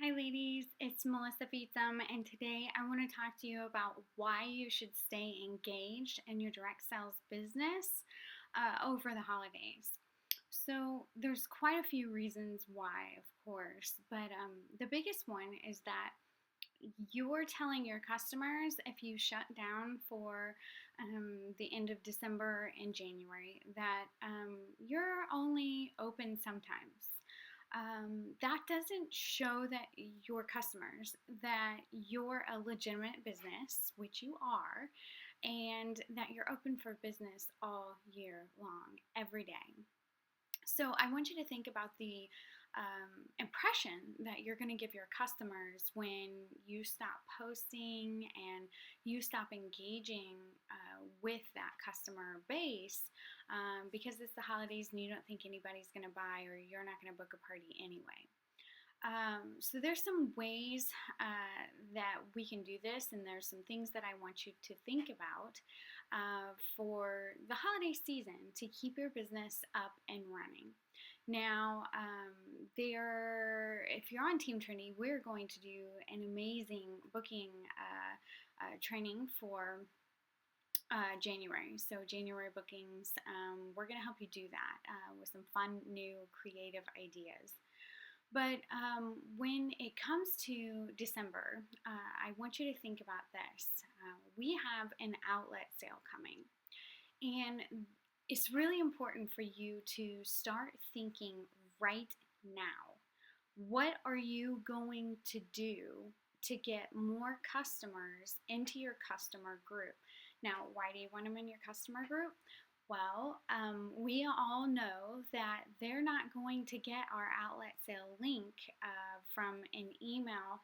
Hi ladies, it's Melissa Fietsam, and today I want to talk to you about why you should stay engaged in your direct sales business over the holidays. So there's quite a few reasons why, of course, but the biggest one is that you're telling your customers if you shut down for the end of December and January that you're only open sometimes. That doesn't show that your customers that you're a legitimate business, which you are, and that you're open for business all year long, every day. So I want you to think about the impression that you're going to give your customers when you stop posting and you stop engaging with that customer base because it's the holidays and you don't think anybody's going to buy or you're not going to book a party anyway. So there's some ways that we can do this, and there's some things that I want you to think about for the holiday season to keep your business up and running. Now, if you're on Team Trinity, we're going to do an amazing booking training for January. So January bookings, we're going to help you do that with some fun, new, creative ideas. But when it comes to December, I want you to think about this. We have an outlet sale coming, and it's really important for you to start thinking right now. What are you going to do to get more customers into your customer group? Now, why do you want them in your customer group? Well, we all know that they're not going to get our outlet sale link from an email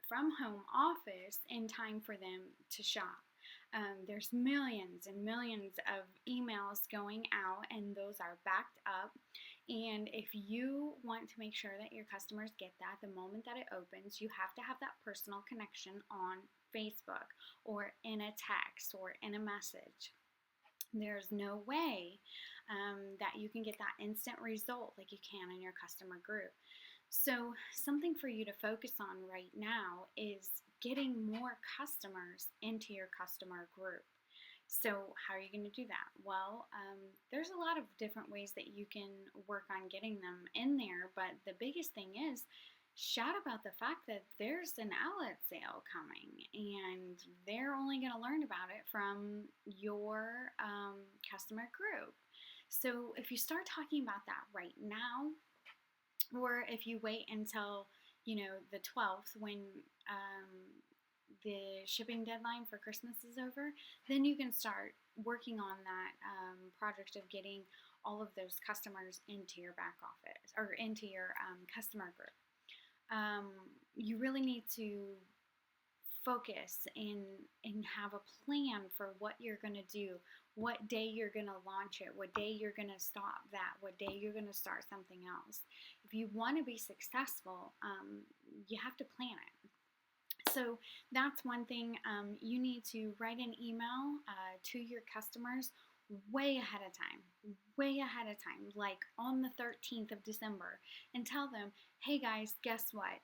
from home office in time for them to shop. There's millions and millions of emails going out, and those are backed up. And if you want to make sure that your customers get that the moment that it opens, you have to have that personal connection on Facebook or in a text or in a message. There's no way that you can get that instant result like you can in your customer group. So something for you to focus on right now is getting more customers into your customer group. So how are you going to do that? Well, there's a lot of different ways that you can work on getting them in there, but the biggest thing is shout about the fact that there's an outlet sale coming and they're only going to learn about it from your customer group. So if you start talking about that right now, or if you wait until the 12th when the shipping deadline for Christmas is over, then you can start working on that project of getting all of those customers into your back office or into your customer group. You really need to focus and have a plan for what you're going to do, what day you're going to launch it, what day you're going to stop that, what day you're going to start something else. If you want to be successful, you have to plan it. So that's one thing. You need to write an email to your customers way ahead of time, like on the 13th of December, and tell them, hey guys, guess what?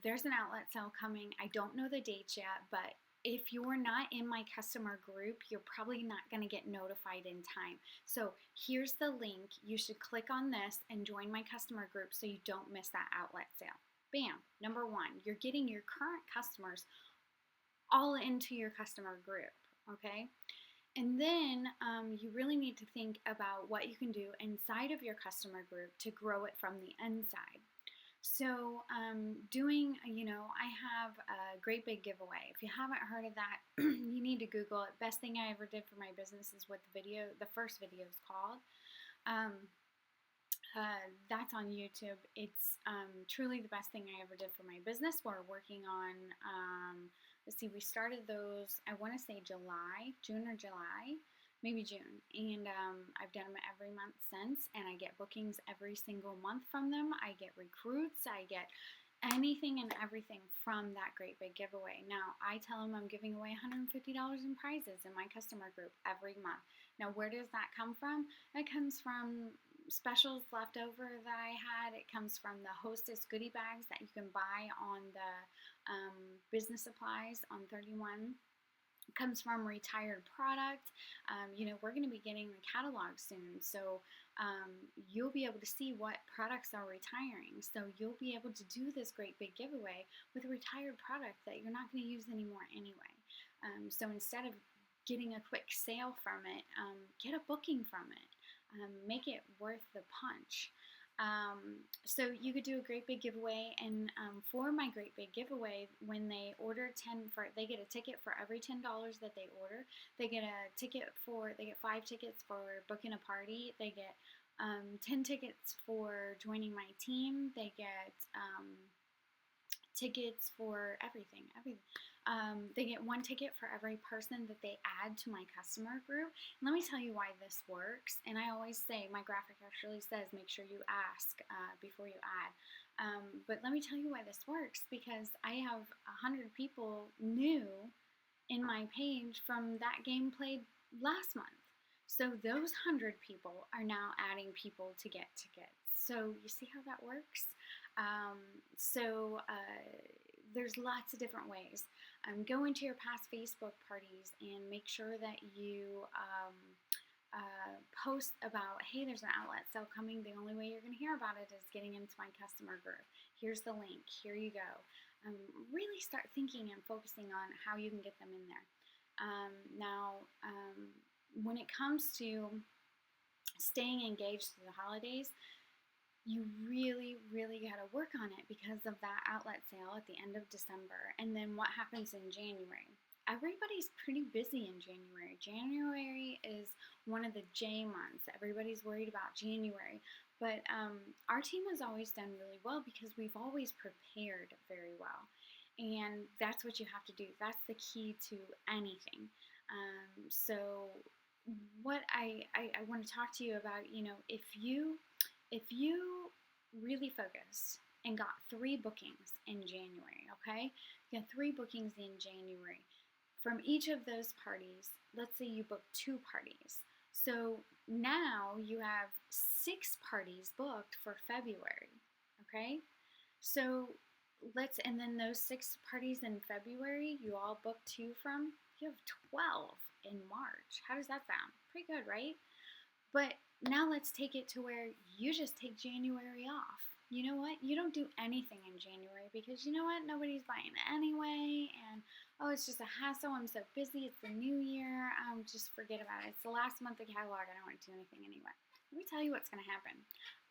There's an outlet sale coming. I don't know the dates yet, but if you're not in my customer group, you're probably not going to get notified in time. So here's the link. You should click on this and join my customer group so you don't miss that outlet sale. Bam. Number one, you're getting your current customers all into your customer group, okay? And then you really need to think about what you can do inside of your customer group to grow it from the inside. So I have a great big giveaway. If you haven't heard of that, you need to Google it. Best thing I ever did for my business is what the first video is called. That's on YouTube. It's truly the best thing I ever did for my business. We're working on, we started those, I want to say June or July, maybe June. And I've done them every month since, and I get bookings every single month from them. I get recruits. I get anything and everything from that great big giveaway. Now, I tell them I'm giving away $150 in prizes in my customer group every month. Now, where does that come from? That comes from specials left over that I had. It comes from the Hostess goodie bags that you can buy on the business supplies on 31. It comes from retired product. We're going to be getting the catalog soon, so you'll be able to see what products are retiring. So you'll be able to do this great big giveaway with a retired product that you're not going to use anymore anyway. So instead of getting a quick sale from it, get a booking from it. Make it worth the punch. So you could do a great big giveaway, and for my great big giveaway, when they order they get a ticket for every $10 that they order. They get 5 tickets for booking a party. They get 10 tickets for joining my team. They get tickets for everything. They get 1 ticket for every person that they add to my customer group. And let me tell you why this works. And I always say, my graphic actually says, make sure you ask before you add. But let me tell you why this works, because I have 100 people new in my page from that game played last month. So those 100 people are now adding people to get tickets. So you see how that works? There's lots of different ways. Go into your past Facebook parties and make sure that you post about, hey, there's an outlet sale coming. The only way you're going to hear about it is getting into my customer group. Here's the link. Here you go. Really start thinking and focusing on how you can get them in there. When it comes to staying engaged through the holidays, you really, really got to work on it because of that outlet sale at the end of December. And then what happens in January? Everybody's pretty busy in January. January is one of the J months. Everybody's worried about January. But our team has always done really well because we've always prepared very well. And that's what you have to do. That's the key to anything. So what I want to talk to you about, if you really focused and got 3 bookings in January, okay? You got 3 bookings in January. From each of those parties, let's say you booked 2 parties. So now you have 6 parties booked for February, okay? So and then those 6 parties in February, you all booked 2 from, you have 12 in March. How does that sound? Pretty good, right? But now let's take it to where you just take January off. You know what? You don't do anything in January because you know what? Nobody's buying anyway, and it's just a hassle. I'm so busy. It's the new year. Just forget about it. It's the last month of catalog. I don't want to do anything anyway. Let me tell you what's going to happen.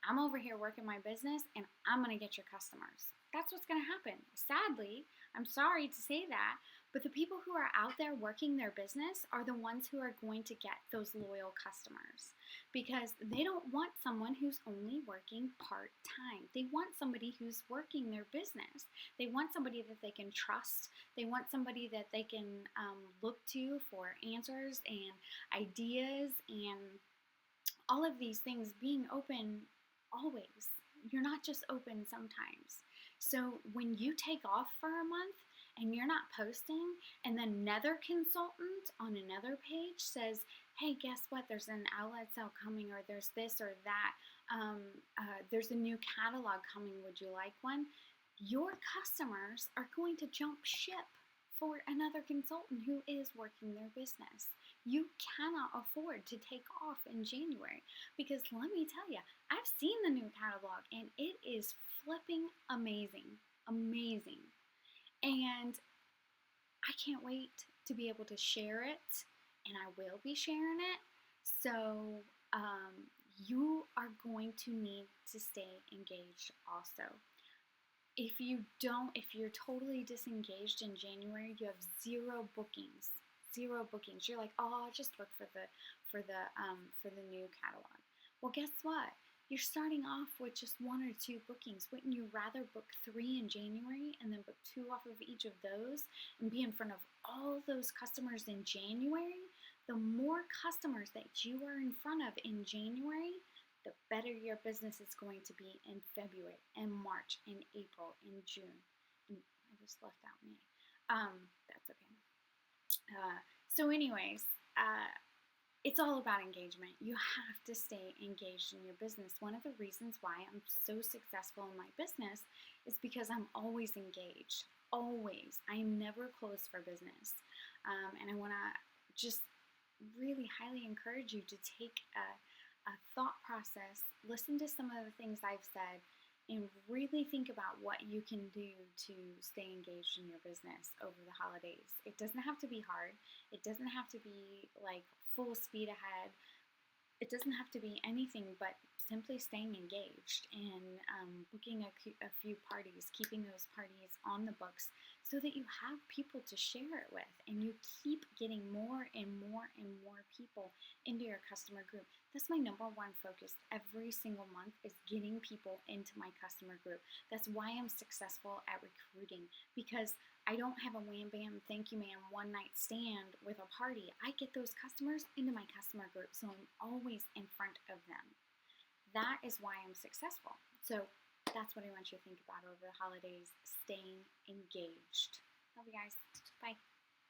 I'm over here working my business, and I'm going to get your customers. That's what's going to happen. Sadly, I'm sorry to say that, but the people who are out there working their business are the ones who are going to get those loyal customers because they don't want someone who's only working part-time. They want somebody who's working their business. They want somebody that they can trust. They want somebody that they can look to for answers and ideas and all of these things. Being open always. You're not just open sometimes. So when you take off for a month and you're not posting, and then another consultant on another page says, hey, guess what? There's an outlet sale coming, or there's this or that. There's a new catalog coming. Would you like one? Your customers are going to jump ship for another consultant who is working their business. You cannot afford to take off in January because let me tell you, I've seen the new catalog and it is flipping amazing. Amazing. And I can't wait to be able to share it, and I will be sharing it. So you are going to need to stay engaged also. If you're totally disengaged in January, you have 0 bookings. 0 bookings. You're like, oh, I'll just look for the new catalog. Well, guess what? You're starting off with just 1 or 2 bookings. Wouldn't you rather book 3 in January and then book 2 off of each of those and be in front of all those customers in January? The more customers that you are in front of in January, the better your business is going to be in February and March and April and June. And I just left out May. That's okay. So anyways, It's all about engagement. You have to stay engaged in your business. One of the reasons why I'm so successful in my business is because I'm always engaged. Always. I am never closed for business. And I want to just really highly encourage you to take a thought process, listen to some of the things I've said, and really think about what you can do to stay engaged in your business over the holidays. It doesn't have to be hard. It doesn't have to be like full speed ahead. It doesn't have to be anything but simply staying engaged and booking a few parties, keeping those parties on the books so that you have people to share it with and you keep getting more and more and more people into your customer group. That's my number one focus every single month, is getting people into my customer group. That's why I'm successful at recruiting, because I don't have a wham bam thank you ma'am one night stand with a party. I get those customers into my customer group, so I'm always in front of them. That is why I'm successful. So that's what I want you to think about over the holidays, staying engaged. Love you guys. Bye.